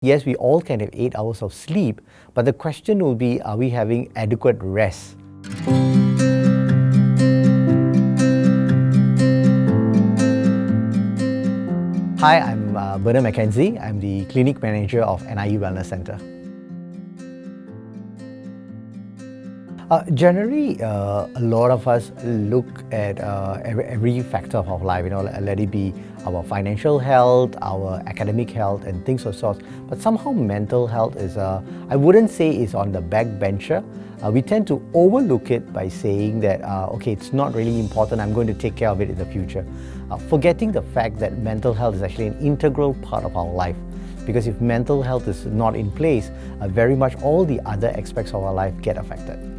Yes, we all can have 8 hours of sleep, but the question will be, are we having adequate rest? Hi, I'm Mackenzie. I'm the clinic manager of NIE Wellness Center. Generally, a lot of us look at every factor of our life, let it be our financial health, our academic health, and things of sorts. But somehow mental health is, I wouldn't say is on the back bencher. We tend to overlook it by saying that, okay, it's not really important, I'm going to take care of it in the future. Forgetting the fact that mental health is actually an integral part of our life. Because if mental health is not in place, very much all the other aspects of our life get affected.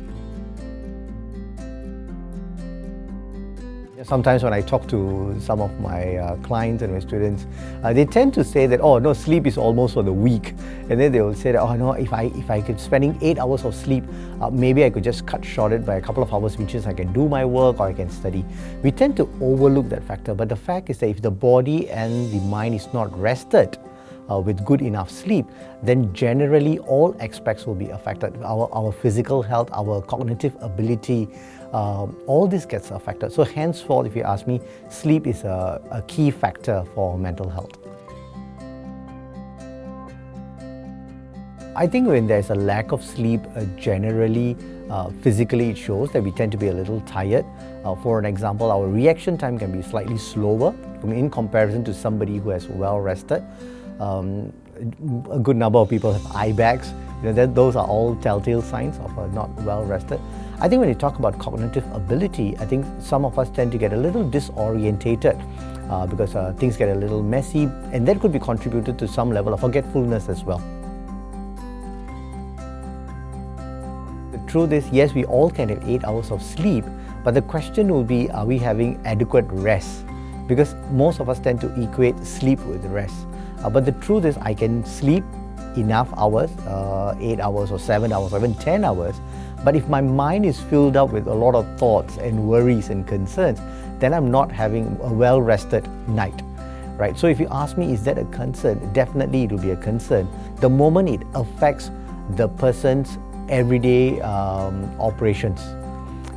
Sometimes when I talk to some of my clients and my students, they tend to say that, oh no, sleep is almost for the weak. And then they will say that, oh no, if I could spending 8 hours of sleep, maybe I could just cut short it by a couple of hours, which is I can do my work or I can study. We tend to overlook that factor, but the fact is that if the body and the mind is not rested with good enough sleep, then generally all aspects will be affected. Our physical health, our cognitive ability, all this gets affected. So henceforth, if you ask me, sleep is a key factor for mental health. I think when there's a lack of sleep, generally, physically it shows that we tend to be a little tired. For an example, our reaction time can be slightly slower in comparison to somebody who has well rested. A good number of people have eye bags. Those are all telltale signs of not well rested. I think when you talk about cognitive ability, I think some of us tend to get a little disorientated because things get a little messy, and that could be contributed to some level of forgetfulness as well. The truth is, yes, we all can have 8 hours of sleep, but the question will be, are we having adequate rest? Because most of us tend to equate sleep with rest. But the truth is, I can sleep enough hours, 8 hours or 7 hours or even 10 hours, but if my mind is filled up with a lot of thoughts and worries and concerns, then I'm not having a well-rested night, right? So if you ask me, is that a concern? Definitely it will be a concern. The moment it affects the person's everyday operations.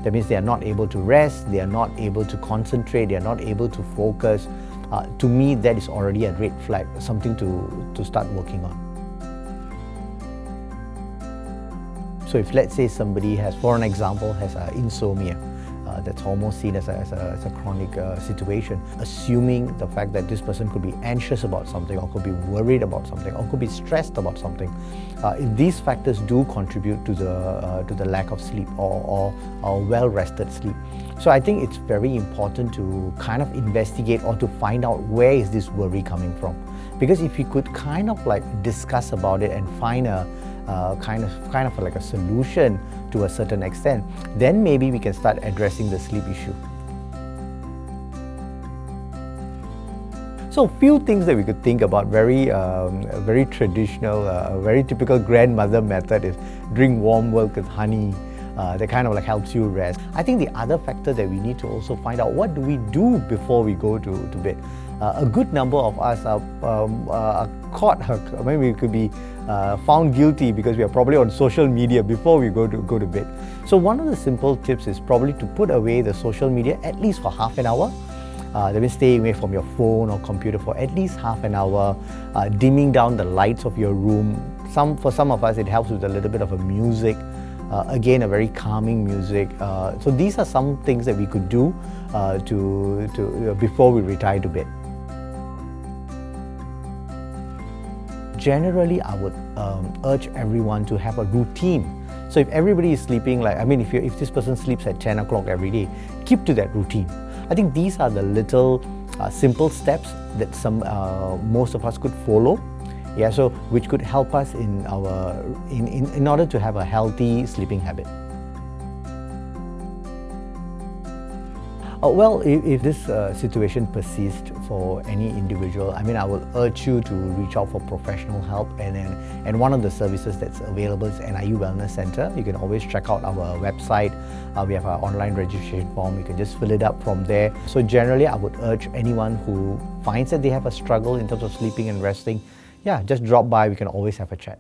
That means they are not able to rest, they are not able to concentrate, they are not able to focus. To me, that is already a red flag, something to start working on. So if let's say somebody has, for an example, has insomnia, that's almost seen as a chronic situation, assuming the fact that this person could be anxious about something or could be worried about something or could be stressed about something, if these factors do contribute to the lack of sleep or well-rested sleep. So I think it's very important to kind of investigate or to find out where is this worry coming from. Because if you could kind of like discuss about it and find a kind of like a solution to a certain extent, then maybe we can start addressing the sleep issue. So a few things that we could think about, very traditional, very typical grandmother method is drink warm milk with honey. That kind of like helps you rest. I think the other factor that we need to also find out, what do we do before we go to bed? A good number of us are caught, maybe we could be found guilty because we are probably on social media before we go to bed. So one of the simple tips is probably to put away the social media at least for half an hour. That means staying away from your phone or computer for at least half an hour, dimming down the lights of your room. For some of us, it helps with a little bit of a music. Again, a very calming music. So these are some things that we could do before we retire to bed. Generally, I would urge everyone to have a routine. So if everybody is sleeping, if this person sleeps at 10 o'clock every day, keep to that routine. I think these are the little simple steps that most of us could follow. Yeah, so which could help us in order to have a healthy sleeping habit. Well, if this situation persists for any individual, I will urge you to reach out for professional help, and one of the services that's available is NIE Wellness Center. You can always check out our website. We have our online registration form. You can just fill it up from there. So generally, I would urge anyone who finds that they have a struggle in terms of sleeping and resting, yeah, just drop by. We can always have a chat.